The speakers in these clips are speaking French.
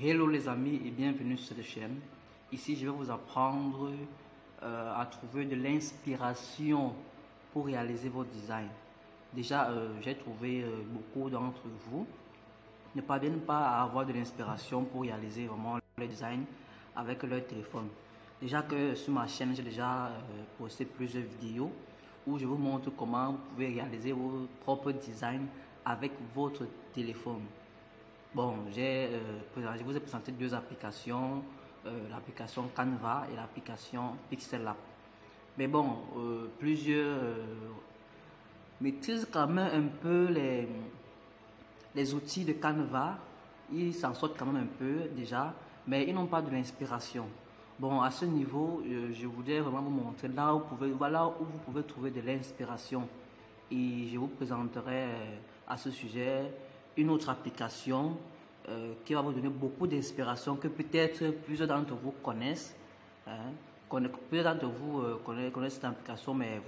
Hello les amis et bienvenue sur cette chaîne. Ici je vais vous apprendre à trouver de l'inspiration pour réaliser votre design. Déjà j'ai trouvé beaucoup d'entre vous ne parviennent pas à avoir de l'inspiration pour réaliser vraiment le design avec leur téléphone. Déjà que sur ma chaîne j'ai déjà posté plusieurs vidéos où je vous montre comment vous pouvez réaliser vos propres designs avec votre téléphone. Bon, je vous ai présenté deux applications, l'application Canva et l'application Pixel Lab. Mais bon, plusieurs maîtrisent quand même un peu les outils de Canva. Ils s'en sortent quand même un peu déjà, mais ils n'ont pas de l'inspiration. Bon, à ce niveau, je voudrais vraiment vous montrer là où vous pouvez trouver de l'inspiration. Et je vous présenterai à ce sujet une autre application qui va vous donner beaucoup d'inspiration que peut-être plusieurs d'entre vous connaissent. Plusieurs d'entre vous connaissent cette application, mais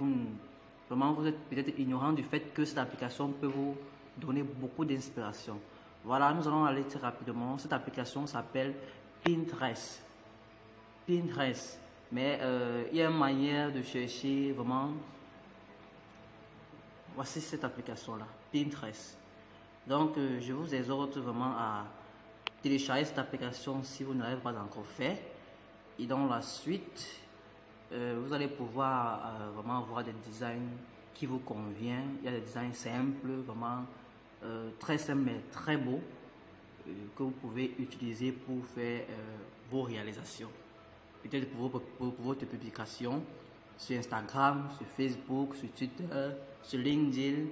vraiment vous êtes peut-être ignorant du fait que cette application peut vous donner beaucoup d'inspiration. Voilà, nous allons aller très rapidement. Cette application s'appelle Pinterest. Pinterest. Mais il y a une manière de chercher vraiment. Voici cette application-là, Pinterest. Donc, je vous exhorte vraiment à télécharger cette application si vous ne l'avez pas encore fait. Et dans la suite, vous allez pouvoir vraiment avoir des designs qui vous conviennent. Il y a des designs simples, vraiment très simples mais très beaux que vous pouvez utiliser pour faire vos réalisations. Peut-être pour votre publication sur Instagram, sur Facebook, sur Twitter, sur LinkedIn,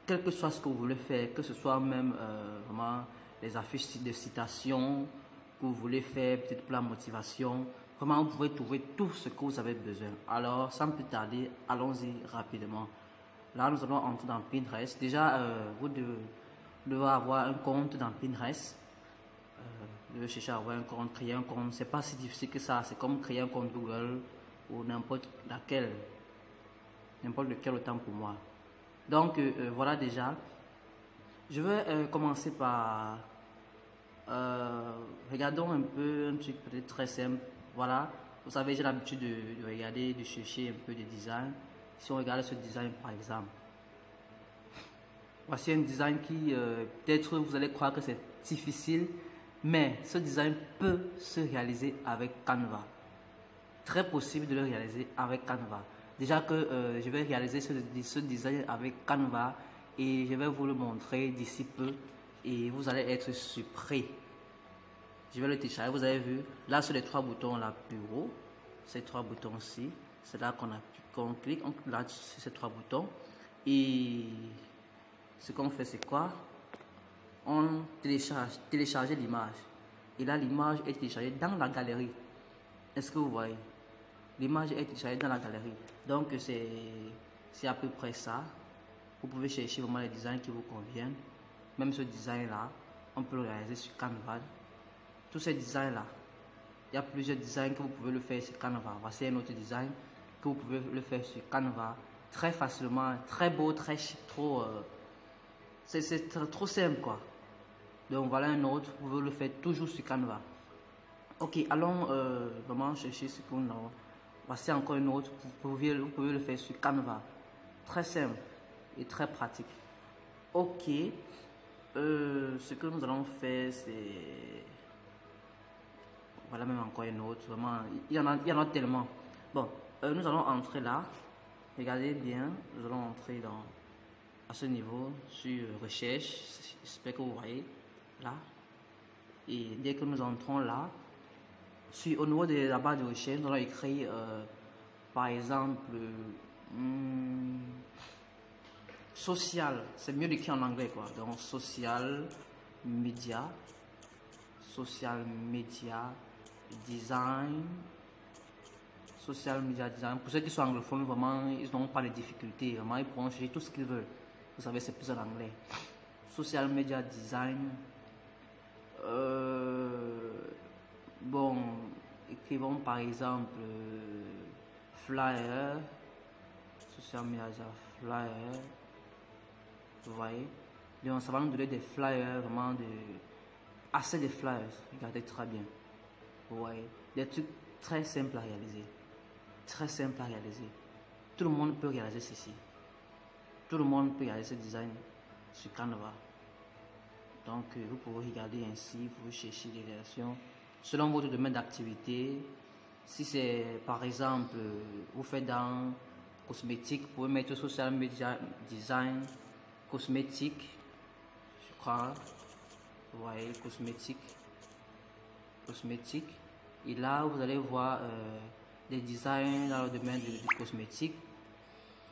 quel que soit ce que vous voulez faire, que ce soit même vraiment les affiches de citation que vous voulez faire, peut-être pour la motivation, vraiment vous pouvez trouver tout ce que vous avez besoin. Alors, sans plus tarder, allons-y rapidement. Là, nous allons entrer dans Pinterest. Déjà, vous devez avoir un compte dans Pinterest. Vous devez chercher à avoir un compte, créer un compte. C'est pas si difficile que ça. C'est comme créer un compte Google ou n'importe lequel autant pour moi. Donc voilà déjà. Je vais commencer par regardons un peu un truc peut-être très simple. Voilà, vous savez j'ai l'habitude de regarder, de chercher un peu de design. Si on regarde ce design par exemple, voici un design qui peut-être vous allez croire que c'est difficile, mais ce design peut se réaliser avec Canva. Très possible de le réaliser avec Canva. Déjà que je vais réaliser ce design avec Canva et je vais vous le montrer d'ici peu et vous allez être surpris. Je vais le télécharger, vous avez vu, là sur les trois boutons là plus haut, ces trois boutons-ci, c'est là qu'on clique, on clique là sur ces trois boutons et ce qu'on fait c'est quoi? On télécharger l'image et là l'image est téléchargée dans la galerie. Est-ce que vous voyez? L'image est téléchargée dans la galerie. Donc c'est à peu près ça. Vous pouvez chercher vraiment les designs qui vous conviennent. Même ce design là, on peut le réaliser sur Canva. Tous ces designs là, il y a plusieurs designs que vous pouvez le faire sur Canva. Voici un autre design que vous pouvez le faire sur Canva très facilement, très beau, très chic, c'est trop simple quoi. Donc voilà un autre, vous pouvez le faire toujours sur Canva. Ok, allons vraiment chercher ce qu'on a. Voici encore une autre, vous pouvez le faire sur Canva. Très simple et très pratique. Ok, ce que nous allons faire c'est... Voilà même encore une autre, vraiment, il y en a tellement. Bon, nous allons entrer là. Regardez bien, nous allons entrer à ce niveau sur recherche. J'espère que vous voyez là. Et dès que nous entrons là, au niveau de la barre de recherche, nous allons écrire par exemple social. C'est mieux d'écrire en anglais quoi. Donc social media design. Social media design. Pour ceux qui sont anglophones, vraiment, ils n'ont pas de difficultés. Vraiment, ils pourront chercher tout ce qu'ils veulent. Vous savez, c'est plus en anglais. Social media design. Bon, écrivons par exemple flyer. Social media flyer. Vous voyez. Donc, ça va nous donner des flyers vraiment assez de flyers, regardez très bien. Vous voyez, des trucs très simples à réaliser. Très simples à réaliser. Tout le monde peut réaliser ceci. Tout le monde peut réaliser ce design sur Canva. Donc, vous pouvez regarder ainsi, vous pouvez chercher des versions selon votre domaine d'activité. Si c'est par exemple, vous faites dans cosmétique, vous pouvez mettre social media design, cosmétique, je crois. Vous voyez, cosmétique. Et là, vous allez voir des designs dans le domaine du cosmétique.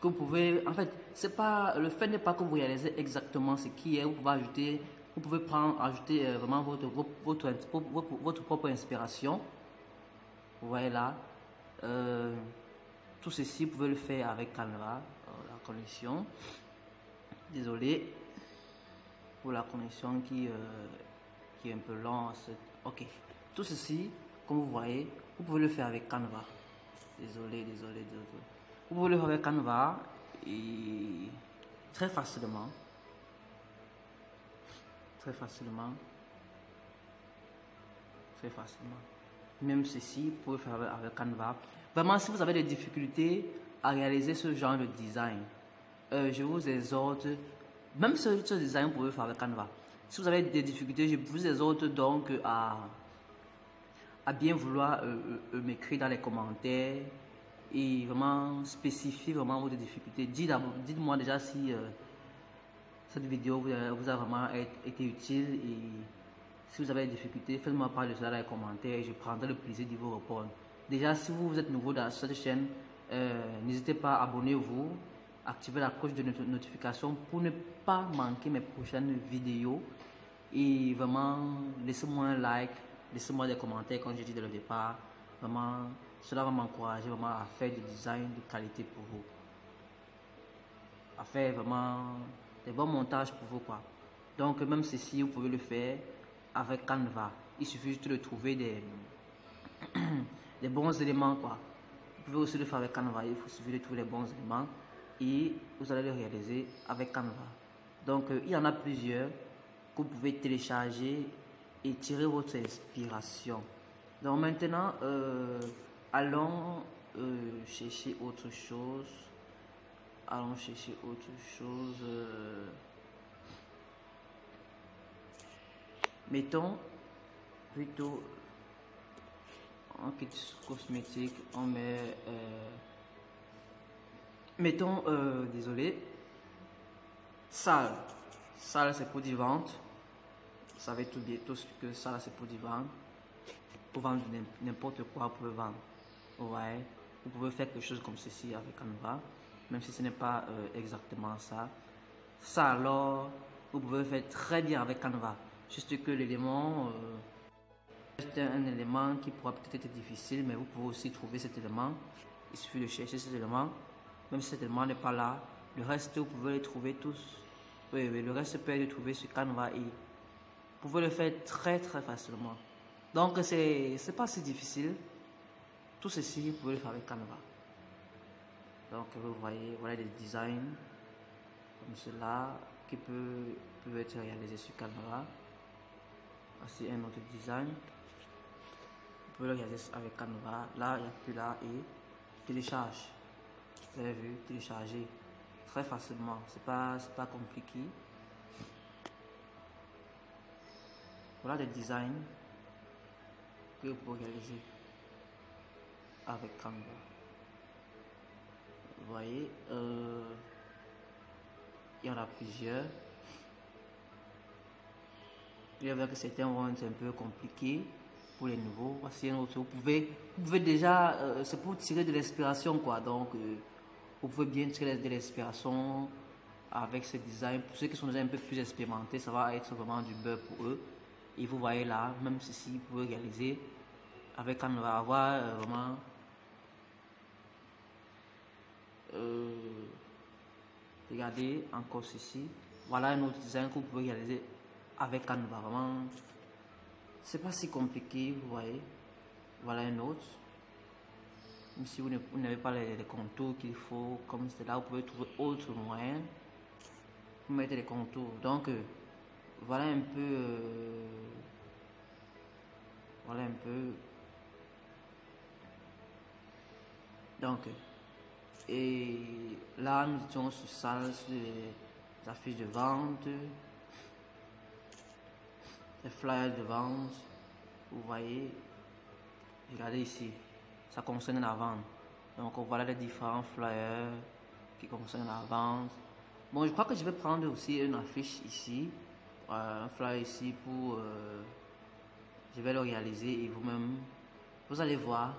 Que vous pouvez, en fait, c'est pas, le fait n'est pas que vous réalisez exactement ce qui est, vous pouvez ajouter, vous pouvez ajouter vraiment votre propre inspiration. Vous voyez là, tout ceci, vous pouvez le faire avec Canva, la connexion. Désolé pour la connexion qui est un peu lente. Ok, tout ceci, comme vous voyez, vous pouvez le faire avec Canva. Désolé. Vous pouvez le faire avec Canva et très facilement. Même ceci, vous pouvez faire avec Canva. Vraiment, si vous avez des difficultés à réaliser ce genre de design, je vous exhorte, même ce design, vous pouvez le faire avec Canva. Si vous avez des difficultés, je vous exhorte donc à bien vouloir m'écrire dans les commentaires et vraiment spécifier vraiment vos difficultés. Dites-moi déjà si cette vidéo vous a vraiment été utile, et si vous avez des difficultés, faites-moi part de cela dans les commentaires et je prendrai le plaisir de vous répondre. Déjà, si vous êtes nouveau dans cette chaîne, n'hésitez pas à abonnez-vous, activez la cloche de notification pour ne pas manquer mes prochaines vidéos. Et vraiment, laissez-moi un like, laissez-moi des commentaires comme j'ai dit dès le départ. Vraiment, cela va m'encourager vraiment à faire du design de qualité pour vous. À faire vraiment des bons montages pour vous, quoi. Donc, même ceci, vous pouvez le faire avec Canva. Il suffit juste de trouver des bons éléments, quoi. Vous pouvez aussi le faire avec Canva. Il suffit de trouver les bons éléments et vous allez le réaliser avec Canva. Donc, il y en a plusieurs que vous pouvez télécharger et tirer votre inspiration. Donc maintenant, allons chercher autre chose. Mettons plutôt en kit cosmétique, on met mettons désolé, salle c'est pour du vente. Vous savez tout que salle c'est pour du vente. Pour vendre n'importe quoi, vous pouvez vendre. Ouais, vous pouvez faire quelque chose comme ceci avec Canva, même si ce n'est pas exactement ça. Ça alors, vous pouvez faire très bien avec Canva. Juste que l'élément, c'est un élément qui pourra peut-être être difficile, mais vous pouvez aussi trouver cet élément. Il suffit de chercher cet élément. Même si cet élément n'est pas là, le reste vous pouvez les trouver tous. Oui, le reste peut être trouvé sur Canva et vous pouvez le faire très facilement. Donc c'est pas si difficile. Tout ceci, vous pouvez le faire avec Canva. Donc vous voyez, voilà des designs comme cela qui peuvent être réalisés sur Canva. Voici un autre design. Vous pouvez le réaliser avec Canva. Là, il n'y a plus là et télécharge. Vous avez vu, télécharger très facilement. C'est pas compliqué. Voilà des designs que vous pouvez réaliser avec Canva. Vous voyez, il y en a plusieurs. Il y a que certains vont être un peu compliqués pour les nouveaux. Voici un autre. Vous pouvez déjà, c'est pour tirer de l'inspiration, quoi. Donc, vous pouvez bien tirer de l'inspiration avec ce design. Pour ceux qui sont déjà un peu plus expérimentés, ça va être vraiment du beurre pour eux. Et vous voyez là, même ceci, vous pouvez réaliser avec on va avoir vraiment regardez encore ceci. Voilà un autre design que vous pouvez réaliser avec Canva. Vraiment, c'est pas si compliqué, vous voyez. Voilà un autre. Même si vous n'avez pas les contours qu'il faut, comme c'est là, vous pouvez trouver autre moyen pour mettre les contours. Donc, voilà un peu Voilà un peu. Donc, et là, nous étions sur ça, sur les affiches de vente, les flyers de vente. Vous voyez, regardez ici, ça concerne la vente. Donc, voilà les différents flyers qui concernent la vente. Bon, je crois que je vais prendre aussi une affiche ici, un flyer ici pour... je vais le réaliser et vous-même, vous allez voir.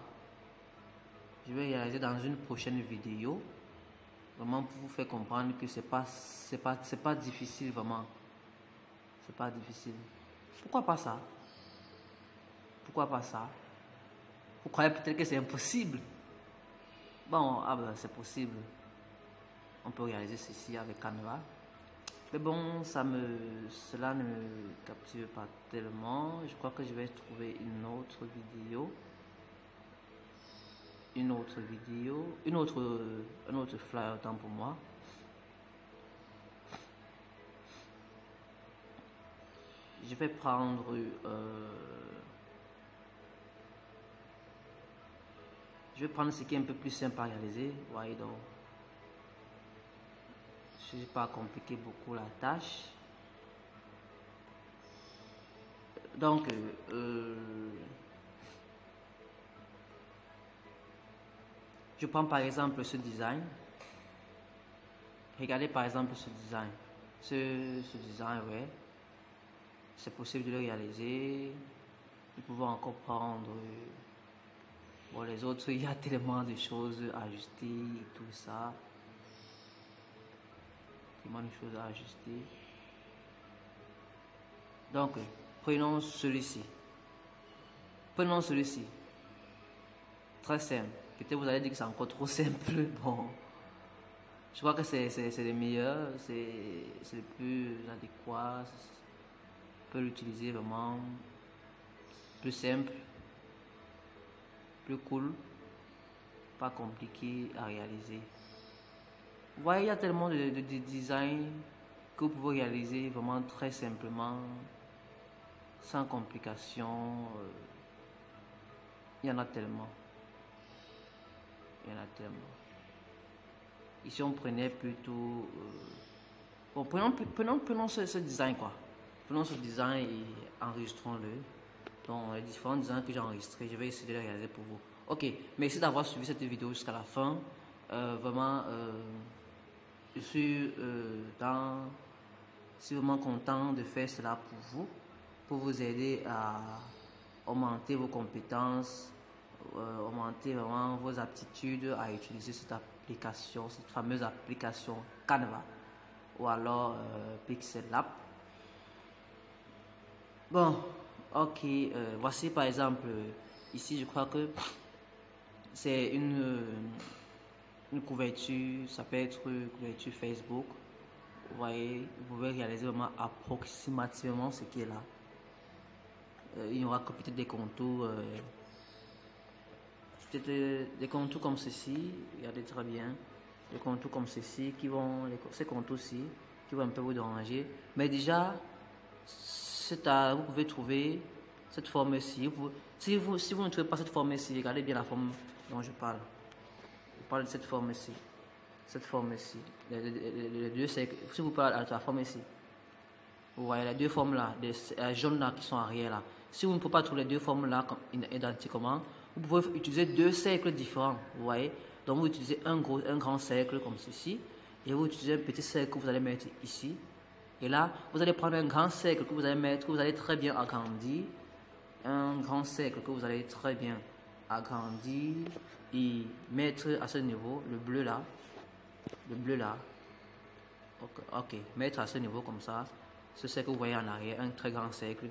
Je vais réaliser dans une prochaine vidéo, vraiment pour vous faire comprendre que c'est pas difficile vraiment. C'est pas difficile. Pourquoi pas ça? Pourquoi pas ça? Vous croyez peut-être que c'est impossible? Bon, ah ben, c'est possible. On peut réaliser ceci avec Canva. Mais bon, cela ne me capture pas tellement. Je crois que je vais trouver une autre vidéo. Un autre flyer autant pour moi. Je vais prendre ce qui est un peu plus simple à réaliser. Vous voyez donc, je ne vais pas compliquer beaucoup la tâche. Donc, je prends par exemple ce design. Regardez par exemple ce design. Ce design, ouais. C'est possible de le réaliser. Nous pouvons encore prendre... Bon, les autres, il y a tellement de choses à ajuster et tout ça. Tellement de choses à ajuster. Donc, prenons celui-ci. Prenons celui-ci. Très simple. Peut-être vous allez dire que c'est encore trop simple. Bon, je crois que c'est le meilleur, c'est le plus adéquat. On peut l'utiliser vraiment plus simple, plus cool, pas compliqué à réaliser. Vous voyez, il y a tellement de designs que vous pouvez réaliser vraiment très simplement, sans complication. Il y en a tellement. Il y en a tellement. Ici, on prenait plutôt... bon, prenons ce design, quoi. Prenons ce design et enregistrons-le. Donc, les différents designs que j'ai enregistrés, je vais essayer de les réaliser pour vous. Ok, merci d'avoir suivi cette vidéo jusqu'à la fin. Vraiment, je suis vraiment content de faire cela pour vous aider à augmenter vos compétences, augmenter vraiment vos aptitudes à utiliser cette application, cette fameuse application Canva ou alors Pixel Lab. Bon, ok, voici par exemple, ici je crois que c'est une couverture, ça peut être une couverture Facebook. Vous voyez, vous pouvez réaliser vraiment approximativement ce qui est là. Il y aura peut-être des contours, des contours comme ceci, regardez très bien, des contours comme ceci qui vont, ces contours-ci qui vont un peu vous déranger. Mais déjà, vous pouvez trouver cette forme-ci. Si vous ne trouvez pas cette forme-ci, regardez bien la forme dont je parle. Je parle de cette forme-ci. Cette forme-ci. Les deux cercles. Si vous parlez de la forme ici, vous voyez les deux formes-là, les jaunes-là qui sont arrière là. Si vous ne pouvez pas trouver les deux formes-là identiquement, vous pouvez utiliser deux cercles différents. Vous voyez. Donc vous utilisez un grand cercle comme ceci. Et vous utilisez un petit cercle que vous allez mettre ici. Et là, vous allez prendre un grand cercle que vous allez mettre, que vous allez très bien agrandir. Un grand cercle que vous allez très bien agrandir et mettre à ce niveau, le bleu là. Le bleu là. Ok, mettre à ce niveau comme ça. Ce cercle que vous voyez en arrière, un très grand cercle.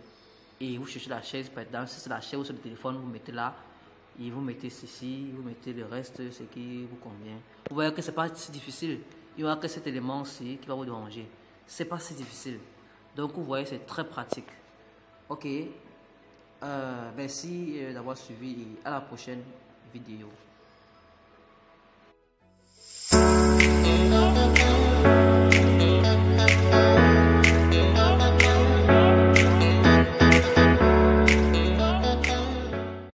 Et vous cherchez la chaise, par exemple, si c'est la chaise ou sur le téléphone, vous mettez là. Et vous mettez ceci, vous mettez le reste, ce qui vous convient. Vous voyez que c'est pas si difficile. Il n'y aura que cet élément-ci qui va vous déranger. C'est pas si difficile. Donc vous voyez, c'est très pratique. Ok. Merci d'avoir suivi et à la prochaine vidéo.